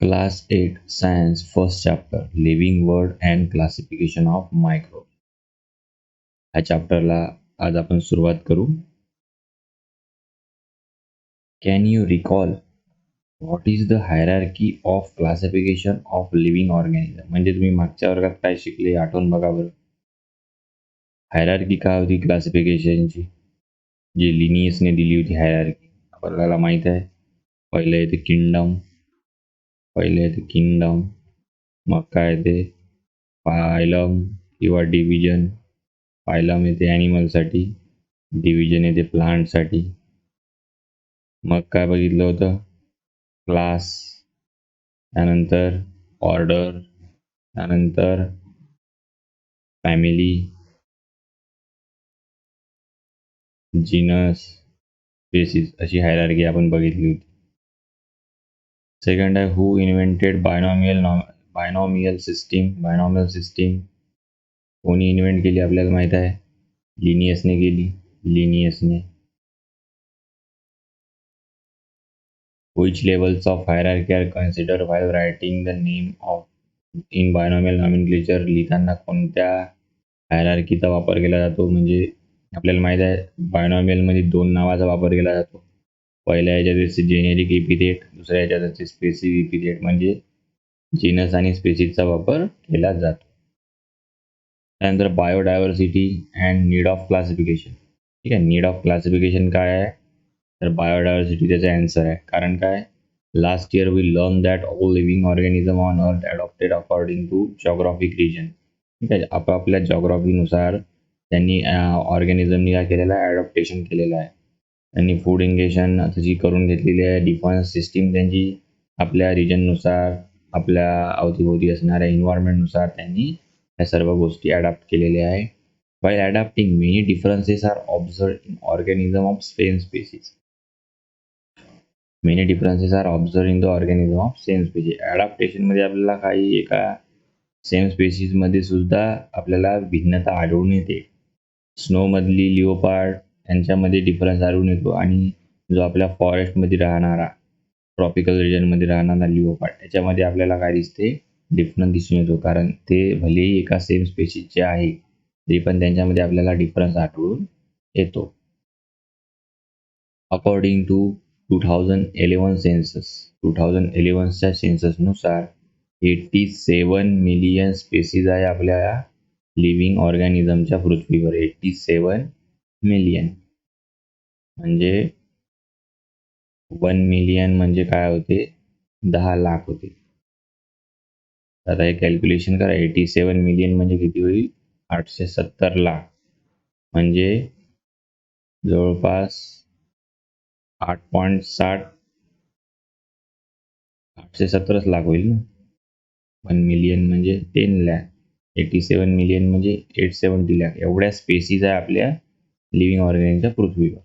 Class 8 Science First Chapter Living World and Classification of Microbes. ह्या चॅप्टरला आज आपण सुरुवात करू. Can you recall what is the hierarchy of classification of living organism? म्हणजे तुम्ही मागच्या वर्गात काय शिकले आठवून बघा बरं. हायरार्की काय होती क्लासिफिकेशनची, जी लिनियसने दिली होती हायरार्की. आपल्याला माहित आहे पहिले येते किंगडम, मग काय येते फायलम किंवा डिव्हिजन. फायलम येते ॲनिमलसाठी, डिव्हिजन येते प्लांटसाठी. मग काय बघितलं होतं क्लास, त्यानंतर ऑर्डर, त्यानंतर फॅमिली, जीनस, स्पेसिस, अशी हायरार्की आपण बघितली होती. सेकंड आहे हू इन्व्हेंटेड बायनॉमियल सिस्टीम. कोणी इन्व्हेंट केली आपल्याला माहित आहे, लिनियसने केली. Which levels of hierarchy are considered while writing the name of in binomial nomenclature? लिहिताना कोणत्या हायरार्कीचा वापर केला जातो? म्हणजे आपल्याला माहित आहे बायनॉमियल मध्ये दोन नावाचा वापर केला जातो. पहिल्या याच्यात जेनेरिक एपिथेट, दुसऱ्या याच्यात स्पेसिफिक एपिथेट. म्हणजे जीनस आणि स्पेसिसचा वापर केला जातो. त्यानंतर biodiversity and need of classification. ठीक आहे, नीड ऑफ क्लासिफिकेशन काय आहे तर बायोडायव्हर्सिटी त्याचा आन्सर आहे. कारण काय, last year we learn that all living organism on earth adopted according to geographic region. ठीक आहे, आपापल्या जॉग्राफीनुसार त्यांनी ऑर्गॅनिझमनी काय केलेलं आहे, ॲडॉप्टेशन केलेलं आहे. त्यांनी फूड इंगेशन तशी करून घेतलेली आहे. डिफेन्स सिस्टीम त्यांची आपल्या रिजननुसार, आपल्या अवतीभोवती असणाऱ्या इन्व्हायरमेंटनुसार त्यांनी या सर्व गोष्टी अडॅप्ट केलेल्या आहे. While adapting, many differences are observed in organism of same species. Many differences are observed in the organism of same species. Adaptation मध्ये आपल्याला काही एका सेम स्पेसीज मध्ये सुद्धा आपल्याला भिन्नता आढळून येते. स्नो मधली लिओपार्ड यांच्यामध्ये डिफरन्स आढळून येतो, आणि जो आपल्या फॉरेस्ट मध्ये राहणारा, ट्रॉपिकल रिजन मध्ये राहणारा लिओपार्ड, त्याच्यामध्ये आपल्याला काय दिसते, डिफरन्स दिसून येतो. कारण ते भलेही एका सेम स्पेसीजचे आहे तरी पण त्यांच्यामध्ये आपल्याला डिफरन्स आढळून येतो. अकॉर्डिंग टू 2011 सेन्सस, 2011च्या सेन्ससनुसार 87 मिलियन स्पेसीज आहे आपल्या लिव्हिंग ऑर्गॅनिझमच्या पृथ्वीवर. 87 मिलियन म्हणजे 1 मिलियन म्हणजे काय होते, 10 लाख होते. आता हे कॅल्क्युलेशन करा, 87 मिलियन म्हणजे किती होईल, 870 लाख. म्हणजे जवळपास 8.7 870 लाख होईल ना. 1 मिलियन म्हणजे 10 लाख, 87 मिलियन म्हणजे 870 लाख. एवढ्या स्पेसीज आहे आपल्या लिव्हिंग ऑर्गॅनिझमच्या पृथ्वीवर,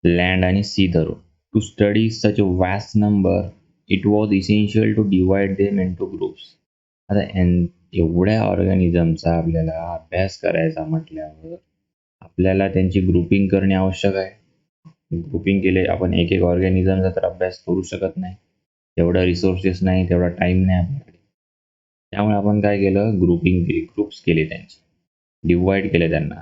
लँड आणि सी धरून. To study such vast number it was essential to divide them into groups. आता एवढ्या ऑर्गॅनिझमचा आपल्याला अभ्यास करायचा म्हटल्यावर आपल्याला त्यांची ग्रुपिंग करणे आवश्यक आहे. ग्रुपिंग केले आपण एक एक ऑर्गॅनिझमचा तर अभ्यास करू शकत नाही, तेवढा रिसोर्सेस नाही, तेवढा टाइम नाही आपल्याकडे. त्यामुळे आपण काय केलं, ग्रुपिंग केली, ग्रुप्स केले, त्यांचे डिवाइड केले त्यांना.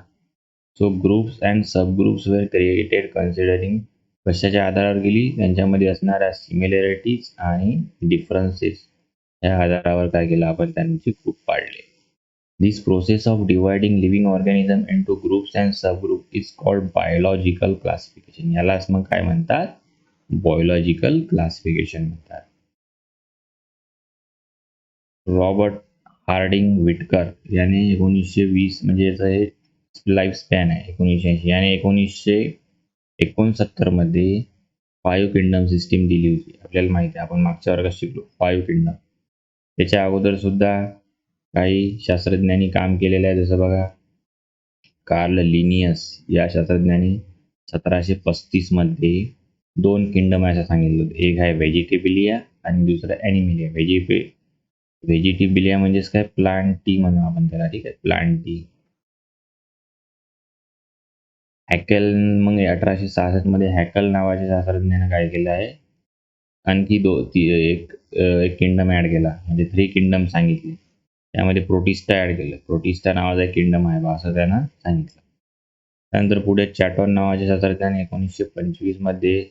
So groups and sub groups were created considering, कशाच्या आधारावर गेली, त्यांच्यामध्ये असणाऱ्या सिमिलॅरिटीज आणि डिफरन्सेस या आधारावर काय केलं आपण, त्यांची ग्रुप पाडले. This process of dividing living organism into groups and subgroups is called biological classification. यालाच मग काय म्हणतात, बायोलॉजिकल क्लासिफिकेशन म्हणतात. रॉबर्ट हार्डिंग विटकर याने 1920 म्हणजे याचं हे लाईफ स्पॅन आहे 1980, याने 1969 मध्ये 5 किंगडम सिस्टीम दिली होती. आपल्याला माहिती आहे, आपण मागच्या वर्गात शिकलो 5 किंगडम. त्याच्या अगोदर सुद्धा काही शास्त्रज्ञांनी काम केलेलं आहे. जसं बघा, कार्ल लिनियस या शास्त्रज्ञांनी 1735 मध्ये 2 किंगडम असं सांगितलं. एक आहे व्हेजिटेबिलिया आणि दुसरं ॲनिमिलिया. व्हेजिटेबिलिया म्हणजेच काय, प्लांटी म्हणू आपण त्याला. ठीक आहे, प्लांटी. हॅकेल, मग 1866 मध्ये हॅकल नावाच्या शास्त्रज्ञाने काय केलं आहे, आणखी एक किंगडम ॲड केला, म्हणजे 3 किंगडम सांगितले. त्यामध्ये प्रोटिस्टा ॲड केलं. प्रोटिस्टा नावाचा एक किंगडम आहे बा असं त्यांना सांगितलं. त्यानंतर पुढे चॅटॉन नावाच्या शास्त्रज्ञाने 1925 मध्ये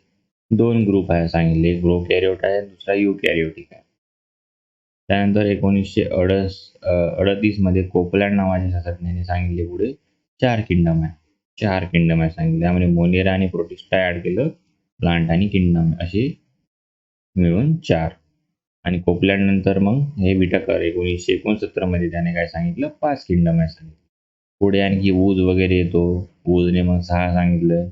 2 ग्रुप आहे सांगितले. एक प्रोकॅरियोट आहे, दुसरा युकॅरियोटिक आहे. त्यानंतर 1938 मध्ये कोपलँड नावाच्या शास्त्रज्ञाने सांगितले पुढे 4 किंगडम आहे. 4 किंगडम आहे सांगितले. त्यामध्ये मोनेरा आणि प्रोटिस्टा ॲड केलं. प्लांट आणि किंगडम असे मिळून 4. आणि कोपलँड नंतर मग हे विटाकर 1969 मध्ये त्याने काय सांगितलं 5 किंगडम आहे सांगितलं. पुढे आणखी वूज वगैरे येतो. वूजने मग 6 सांगितलं.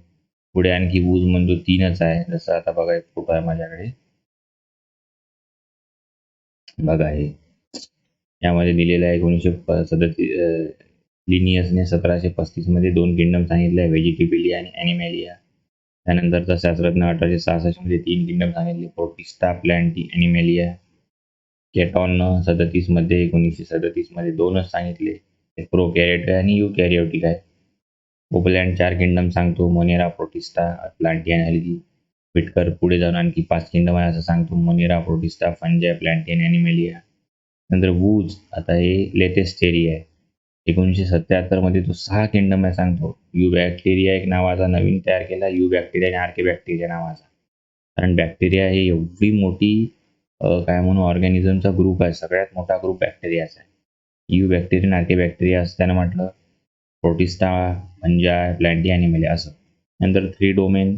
पुढे आणखी वूज म्हणतो 3च आहे. जसं आता बघा एक फोटो आहे माझ्याकडे. बघा हे यामध्ये दिलेलं आहे 1937 लिनियसने 1735 मध्ये 2 किंगडम सांगितले आहे, व्हेजिटेबिलिया आणि ॲनिमॅलिया. त्यानंतरचा शास्त्रज्ञ 1866 मध्ये 3 किंगडम सांगितले, प्रोटिस्टा, प्लॅन्टी, ॲनिमॅलिया. केटॉननं 1937 मध्ये 2च सांगितले, एक प्रोकॅरियोटिक आणि युकॅरियोटिक आहे. कोपलँड 4 किंगडम सांगतो, मोनेरा, प्रोटिस्टा, प्लांटी आणि अल्गी. विटकर पुढे जाऊन आणखी 5 किंगडम आहे असं सांगतो, मोनेरा, प्रोटिस्टा, फंजाय, प्लांटी आणि ॲनिमॅलिया. नंतर वूज आता हे लेटेस्ट थेरी आहे. 1977 मध्ये तो 6 किंगडम आहे सांगतो. यू बॅक्टेरिया एक नावाचा नवीन तयार केला, यू बॅक्टेरिया आणि आर्के बॅक्टेरिया नावाचा. कारण बॅक्टेरिया ही एवढी मोठी काय म्हणू ऑर्गॅनिझमचा ग्रुप आहे, सगळ्यात मोठा ग्रुप बॅक्टेरियाचा आहे. यू बॅक्टेरिया आणि आर्के बॅक्टेरिया असं त्यानं म्हटलं. प्रोटिस्टा, फंजाय, प्लांटी, ॲनिमॅलिया असं. नंतर 3 डोमेन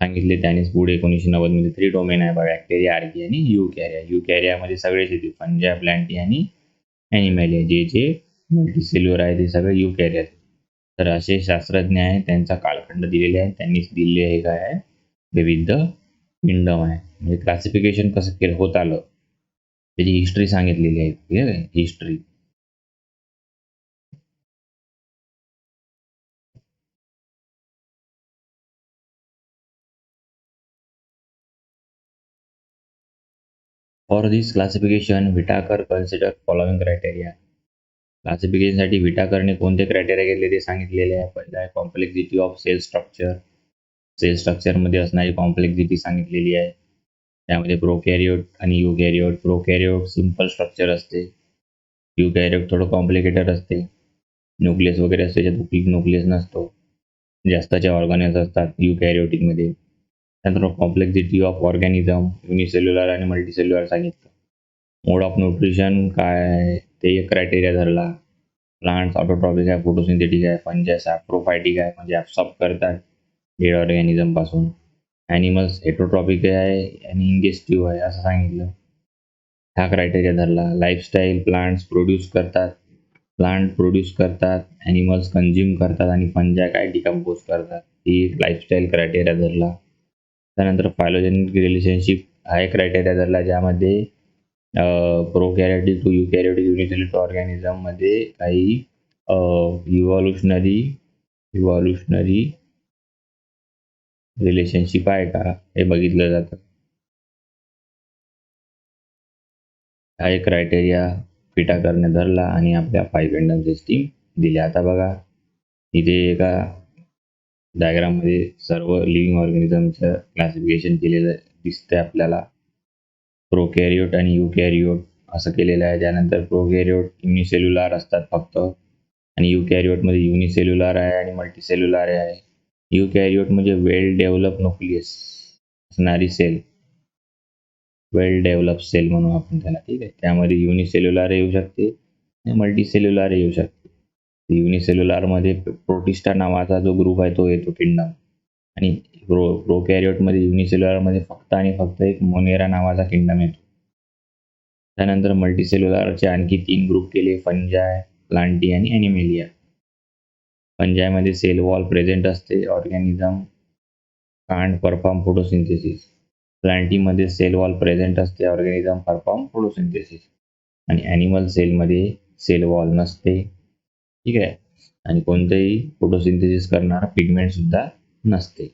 सांगितले त्यानेच पुढे 1990 मध्ये 3 डोमेन आहे बॅक्टेरिया, आर्की आणि युकॅरिया. युकॅरियामध्ये सगळेच येते, फंजाय, प्लांटी आणि ॲनिमॅलिया. जे मल्टीसेल्युलर आहे ते सगळे युकॅरिया. तर असे शास्त्रज्ञ आहे, त्यांचा कालखंड दिलेले आहे, त्यांनीच दिलेले हे काय आहे विविध किंगडम आहे. म्हणजे क्लासिफिकेशन कसं केलं होत आलं त्याची हिस्ट्री सांगितलेली आहे. ठीक आहे, history. For this classification Whittaker consider following criteria. क्लासिफिकेशनसाठी विटाकरने कोणते क्रायटेरिया घेतले ते सांगितलेले आहे. पहिला आहे complexity of cell structure. Cell स्ट्रक्चरमध्ये असणारी कॉम्प्लेक्सिटी सांगितलेली आहे. त्यामध्ये प्रोकॅरियोट आणि युकॅरियोट. प्रोकॅरियोट सिंपल स्ट्रक्चर असते, युकॅरियोट थोडं कॉम्प्लिकेटेड असते. न्यूक्लियस वगैरे असते, त्याच्यात न्यूक्लियस नसतो. जास्तच्या ऑर्गॅनिज असतात युकॅरियोटिकमध्ये. त्यानंतर कॉम्प्लेक्सिटी ऑफ ऑर्गॅनिझम, युनिसेल्युलर आणि मल्टीसेल्युलर सांगितलं. मोड ऑफ न्यूट्रिशन काय आहे ते एक क्रायटेरिया धरला. प्लांट्स ऑटोट्रॉपिक आहे, फोटोसिंथेटिक आहे, फंजस सॅप्रोफायटिक आहे म्हणजे ॲब्सॉर्ब करतात डेड ऑर्गॅनिझमपासून. ॲनिमल्स हेटरोट्रॉपिक आहे आणि इंजेस्टिव्ह आहे असं सांगितलं. हा क्रायटेरिया धरला. लाईफस्टाईल प्लांट प्रोड्यूस करतात, ॲनिमल्स कन्झ्युम करतात आणि फंजाय काय डिकम्पोज करतात, ही एक लाईफस्टाईल क्रायटेरिया धरला. त्यानंतर फायलोजेनिक रिलेशनशिप हा एक क्रायटेरिया धरला, ज्यामध्ये प्रोकॅरियोटिक टू युकॅरियोटिक युनिसेल्युलर ऑर्गॅनिझममध्ये काही इव्हॉल्युशनरी रिलेशनशिप आहे का हे बघितलं जातं. हा एक क्रायटेरिया विटाकरने धरला आणि आपल्या 5 किंगडम सिस्टीम दिल्या. आता बघा इथे एका डायग्राममध्ये सर्व लिव्हिंग ऑर्गॅनिझमचं क्लासिफिकेशन केलेलं दिसतंय आपल्याला. प्रोकॅरियोट आणि युकॅरियोट असं केलेलं आहे. त्यानंतर प्रोकॅरियोट युनिसेल्युलर असतात फक्त आणि युकॅरियोटमध्ये युनिसेल्युलर आहे आणि मल्टीसेल्युलर आहे. युकॅरियोट म्हणजे वेल डेव्हलप न्यूक्लियस असणारी सेल, वेल डेव्हलप सेल म्हणू आपण त्याला. ठीक आहे, त्यामध्ये युनिसेल्युलर येऊ शकते आणि मल्टीसेल्युलर येऊ शकते. युनिसेल्युलरमध्ये प्रोटिस्टा नावाचा जो ग्रुप आहे तो येतो किंगडम. आणि प्रोकॅरियोटमध्ये युनिसेल्युलरमध्ये फक्त आणि फक्त एक मोनेरा नावाचा किंगडम येतो. त्यानंतर मल्टीसेल्युलरचे आणखी 3 ग्रुप केले, फंजाय, प्लांटी आणि ॲनिमॅलिया. फंजायमध्ये सेल वॉल प्रेझेंट असते, ऑर्गॅनिझम कांट परफॉर्म फोटोसिंथेसिस. प्लांटीमध्ये सेल वॉल प्रेझेंट असते, ऑर्गॅनिझम परफॉर्म फोटोसिंथेसिस. आणि ॲनिमल सेलमध्ये सेल वॉल नसते. ठीक आहे, आणि कोणतेही फोटोसिंथेसिस करणारा पिगमेंट सुद्धा नसते.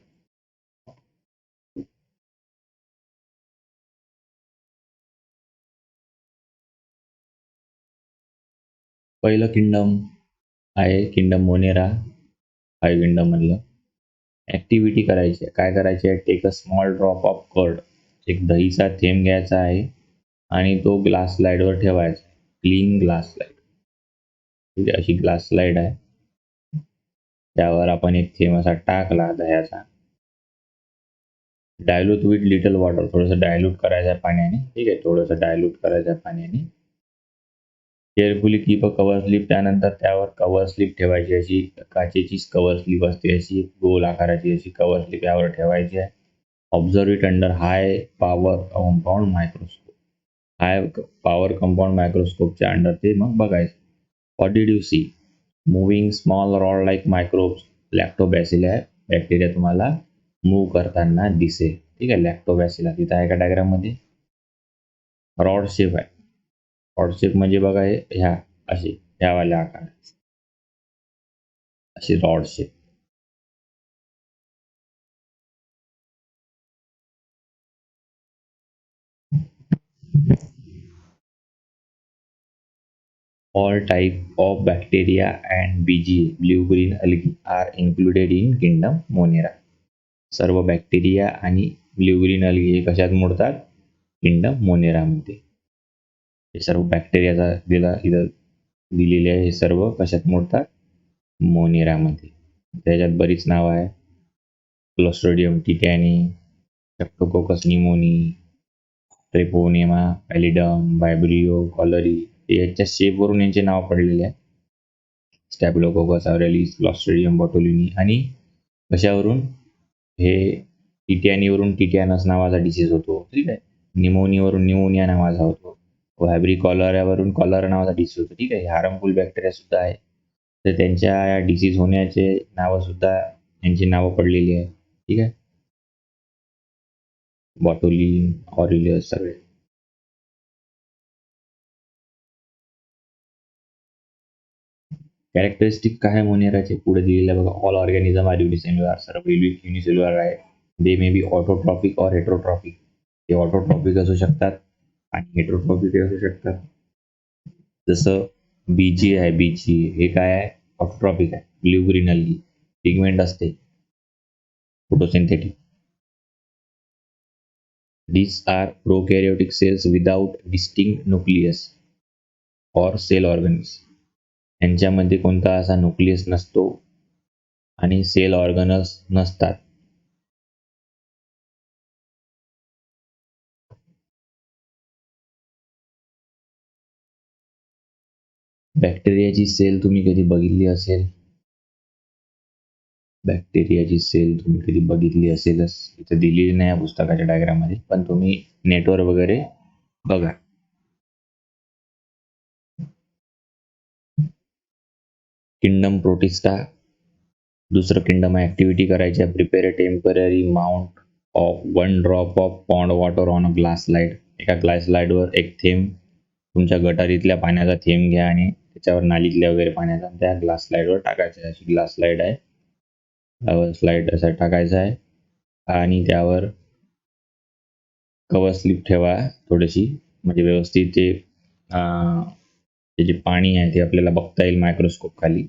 पहिलं किंगडम आहे किंगडम मोनेरा. 5 किंगडम म्हणलं. ॲक्टिव्हिटी करायची आहे, काय करायची आहे, take a small drop of curd. एक दहीचा थेंब घ्यायचा आहे आणि तो ग्लास स्लाइडवर ठेवायचा. Clean glass slide. ठीक आहे, अशी ग्लास स्लाइड आहे. त्यावर आपण एक थेंब असा टाकला दह्याचा. डायल्यूट विथ लिटल वॉटर, थोडंसं डायल्यूट करायचं पाण्याने. ठीक आहे, थोडंसं डायल्यूट करायचं पाण्याने. Carefully keep a cover slip. त्यानंतर त्यावर कवर स्लिप ठेवायची, अशी काचेची कवर स्लिप असते, अशी गोल आकाराची अशी कवर स्लिप यावर ठेवायची आहे. Observe it under high power compound microscope. High power compound मायक्रोस्कोपच्या अंडर ते मग बघायचं. What did you see? Moving small rod like microbes. Lactobacilli bacteria तुम्हाला मूव्ह करताना दिसेल. ठीक आहे, लॅक्टोबॅसिला तिथं आहे का डायग्राममध्ये? रॉड शेप आहे. रॉड शेप म्हणजे बघा हे ह्या असे ह्यावाल्या आकार, अशी rod shape. All type of bacteria and BG blue-green algae are included in kingdom monera. सर्व बॅक्टेरिया आणि ब्ल्यू ग्रीन algae हे कशात मोडतात? किंगडम मोनेरामध्ये. हे सर्व बॅक्टेरियाचा इथं दिलेले आहे. हे सर्व कशात मोडतात? मोनेरामध्ये. त्याच्यात बरीच नावं आहे. Clostridium tetani, Streptococcus pneumoniae, Treponema pallidum, Vibrio cholerae. याच्या शेपवरून यांचे नाव पडलेले आहे. Staphylococcus aureus, Clostridium botulinum. आणि कशावरून? हे टिटॅनीवरून टिटॅनस नावाचा डिसीज होतो. ठीक आहे, निमोनियावरून निमोनिया नावाचा होतो. व्हायब्री कॉलरावरून कॉलरा नावाचा डिसीज होतो. ठीक आहे, हार्मफुल बॅक्टेरिया सुद्धा आहे. तर त्यांच्या या डिसीज होण्याचे नावं सुद्धा यांची नावं पडलेली आहे. ठीक आहे, बॉटुलिन, ऑरिलियस सगळे. कॅरेक्टरिस्टिक काय मोनेराचे पुढे दिलेलं बघा. All organism are unicellular. सर्व युनिसेल्युलर आहे. दे मे बी ऑटोट्रॉपिक और हेट्रोट्रॉपिक. ते ऑटोट्रॉपिक असू शकतात आणि हेट्रोट्रॉपिक असू शकतात. जसं बीजी आहे, बीजी हे काय आहे? ऑटोट्रॉपिक आहे. ब्ल्यू ग्रीन algae पिगमेंट असते, photosynthetic. These are prokaryotic cells without distinct nucleus or cell organs. यांच्यामध्ये कोणता असा न्यूक्लियस नसतो आणि सेल ऑर्गनल्स नसतात. बॅक्टेरियाची सेल तुम्ही कधी बघितली असेल? बॅक्टेरियाची सेल तुम्ही कधी बघितली असेलच. इथे दिलेली नाही या पुस्तकाच्या डायग्राममध्ये, पण तुम्ही नेटवर वगैरे बघा. Kingdom protista. दुसरं किंगडम ऍक्टिव्हिटी करायची आहे. Prepare a temporary mount of 1 drop of pond water on a glass slide. एका ग्लास स्लाइडवर एक थेंब, तुमच्या गटारीतल्या पाण्याचा थेंब घ्या आणि त्याच्यावर नालीतल्या वगैरे पाण्याचा त्या ग्लास स्लाइडवर टाकायचा आहे. अशी ग्लास स्लाइड आहे. त्यावर स्लाइड असा टाकायचा आहे आणि त्यावर कवर स्लिप ठेवा थोडीशी, म्हणजे व्यवस्थित ते जे पाणी आहे ते आपल्याला बघता येईल मायक्रोस्कोप खाली.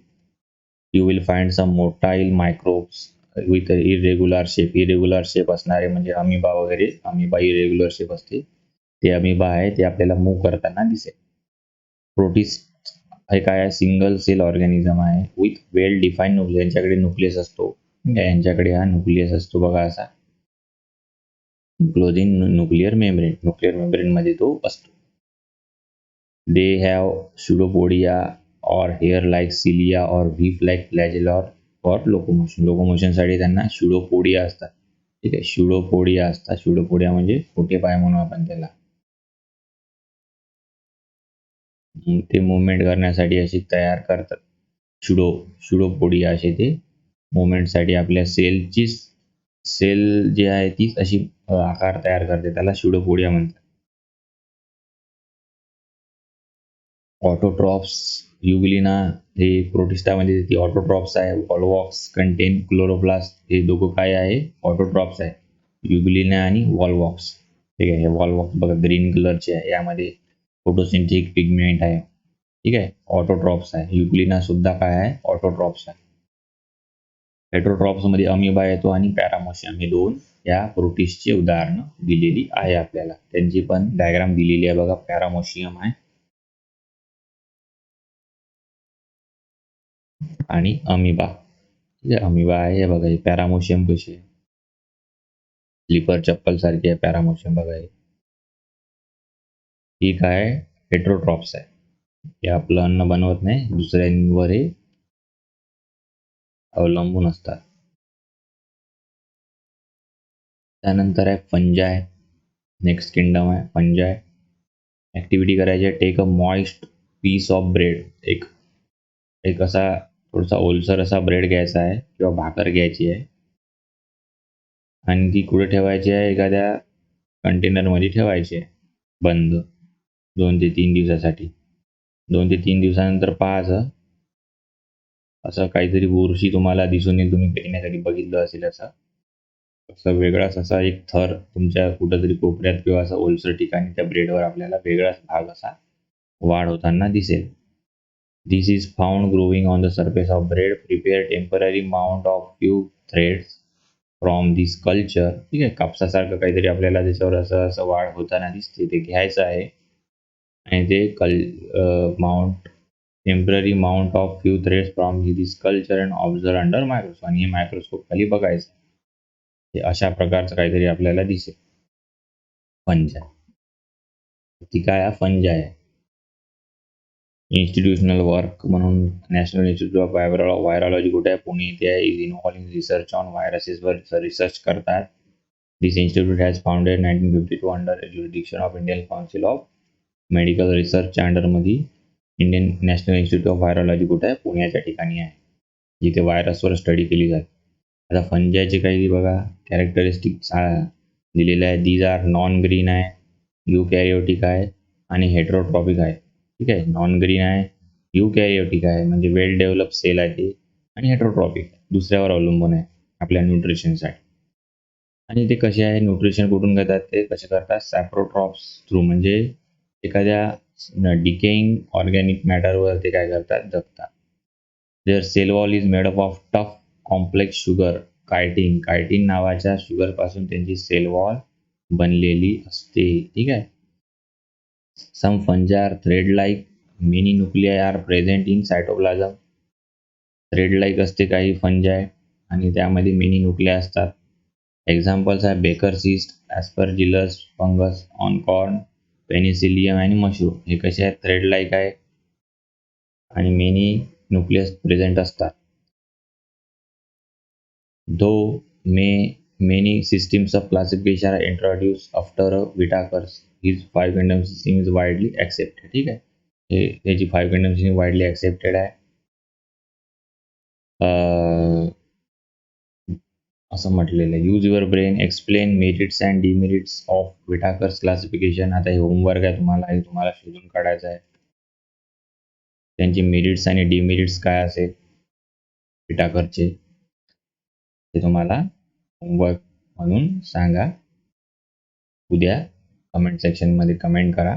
You will find some motile microbes with irregular shape. Irregular shape असणारे म्हणजे अमिबा वगैरे. अमिबा इरेग्युलर शेप असते, ते अमिबा आहे ते आपल्याला मूव्ह करताना दिसेल. प्रोटिस्ट हे काय आहे? सिंगल सेल ऑर्गॅनिझम आहे विथ वेल डिफाईन न्यूक्लियस. यांच्याकडे न्यूक्लियस असतो. यांच्याकडे हा न्यूक्लियस असतो बघा असा, closing nuclear membrane. Nuclear membrane मध्ये तो असतो. They have pseudopodia or hair like cilia or leaf like flagella for locomotion. लोकोमोशनसाठी त्यांना pseudopodia असतात. ठीक आहे, pseudopodia असतात. pseudopodia म्हणजे छोटे पाय म्हणून आपण त्याला. ते मुवमेंट करण्यासाठी अशी तयार करतात. pseudopodia असे ते मुवमेंटसाठी आपल्या सेलची सेल जी आहे ती अशी आकार तयार करते, त्याला pseudopodia म्हणतात. ऑटोट्रॉप्स. युग्लिना हे प्रोटिस्टामध्ये ती ऑटोट्रॉप्स आहे. Volvox content chloroplast. हे दोघं काय आहे? ऑटोट्रॉप्स आहे, युग्लिना आणि वॉलवॉक्स. ठीक आहे, हे वॉलवॉक्स बघा ग्रीन कलरचे आहे, यामध्ये फोटोसिंथेटिक पिगमेंट आहे. ठीक आहे, ऑटोट्रॉप्स आहे. युग्लिना सुद्धा काय आहे? ऑटोट्रॉप्स आहे. हेट्रोट्रॉप्स मध्ये अमिबा येतो आणि पॅरामोशियम, हे दोन या प्रोटिस्टची उदाहरणं दिलेली आहे आपल्याला. त्यांची पण डायग्राम दिलेली आहे बघा. पॅरामोशियम आहे आणि अमिबा. ठीक आहे, अमिबा आहे हे बघा. हे पॅरामोशियम कशी आहे, स्लीपर चप्पल सारखी आहे पॅरामोशियम बघा. ही काय हेट्रोट्रॉप्स आहे. हे आपलं अन्न बनवत नाही, दुसऱ्यांवर हे अवलंबून असतात. त्यानंतर आहे फंजाय. नेक्स्ट किंगडम आहे फंजाय. ऍक्टिव्हिटी करायची आहे. Take a moist piece of bread. एक एक असा थोडासा ओलसर असा ब्रेड घ्यायचा आहे किंवा भाकर घ्यायची आहे आणि ती कुठे ठेवायची आहे, एखाद्या कंटेनरमध्ये ठेवायची आहे बंद 2 ते 3 दिवसासाठी. 2 ते 3 दिवसानंतर पाहायचं असं काहीतरी बुरशी तुम्हाला दिसून येईल. तुम्ही पेरण्यासाठी बघितलं असेल असं वेगळाच असा एक थर तुमच्या कुठंतरी कोपऱ्यात किंवा असं ओलसर ठिकाणी त्या ब्रेडवर आपल्याला वेगळाच भाग असा वाढ होताना दिसेल. This is found growing on the surface of bread. Prepare temporary mount of few threads from this culture. ठीक आहे, कापसासारखं काहीतरी आपल्याला त्याच्यावर असं वाढ होताना दिसते, ते घ्यायचं आहे आणि ते mount temporary mount of few threads from this culture and observe under microscope. आणि हे मायक्रोस्कोप खाली बघायचं. हे अशा प्रकारचं काहीतरी आपल्याला दिसेल. फंजाय. ती काय फंजाय आहे. इन्स्टिट्यूशनल वर्क म्हणून नॅशनल इन्स्टिट्यूट ऑफ व्हायरॉलॉजी कुठे आहे, पुणे इथे आहे. Is involve in research on व्हायरसेसवर रिसर्च करतात. This institute has founded 1952 under jurisdiction of Indian Council of Medical रिसर्चच्या अंडरमध्ये. Indian National Institute of Virology कुठे आहे, पुण्याच्या ठिकाणी आहे, जिथे व्हायरसवर स्टडी केली जाते. आता फंजायचे काही बघा कॅरेक्टरिस्टिक दिलेले आहे. दीज आर नॉन ग्रीन आहे, युकॅरियोटिक आहे आणि हेट्रोट्रॉपिक आहे. ठीक आहे, नॉन ग्रीन आहे, युकॅरियोटिक आहे म्हणजे वेल डेव्हलप सेल आहे ते, आणि हेट्रोट्रॉपिक दुसऱ्यावर अवलंबून आहे आपल्या न्यूट्रिशनसाठी. आणि ते कसे आहे, न्यूट्रिशन कुठून घेतात, ते कसे करतात, सॅप्रोट्रॉप्स थ्रू, म्हणजे एखाद्या डिकेइंग ऑर्गॅनिक मॅटरवर ते काय करतात, जगतात. There cell wall is made up of tough complex sugar chitin. Chitin नावाच्या शुगर पासून त्यांची सेल वॉल बनलेली असते. ठीक आहे. Some fungi are thread like, many nuclei are present in cytoplasm. Thread like असते काही फंजाय आणि त्यामध्ये मिनी न्यूक्लिया असतात. एक्झाम्पल्स आहे baker yeast, Aspergillus fungus on corn, Penicillium आणि मशरूम. हे कसे आहेत, थ्रेड लाईक आहे आणि मेनी न्यूक्लियस प्रेझेंट असतात. Though many systems of classification are introduced after whittakers, his 5 kingdom system is widely accepted. ठीक आहे, हे त्याची 5 kingdom system widely accepted आहे. असं म्हटलेलं आहे. Use your brain, explain merits and demerits of whittakers classification. आता हे होमवर्क आहे तुम्हाला, हे तुम्हाला शोधून काढायचं आहे. त्यांचे मेरिट्स आणि डिमेरिट्स काय असेल whittakers ते तुम्हाला होमवर्क म्हणून सांगा. उद्या कमेंट सेक्शनमध्ये कमेंट करा.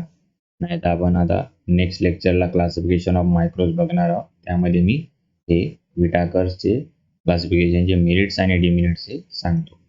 नाही तर आपण आता नेक्स्ट लेक्चरला क्लासिफिकेशन ऑफ मायक्रोब्स बघणार आहोत. त्यामध्ये मी हे whittakers क्लासिफिकेशनचे मेरिट्स आणि डिमेरिट्स हे सांगतो.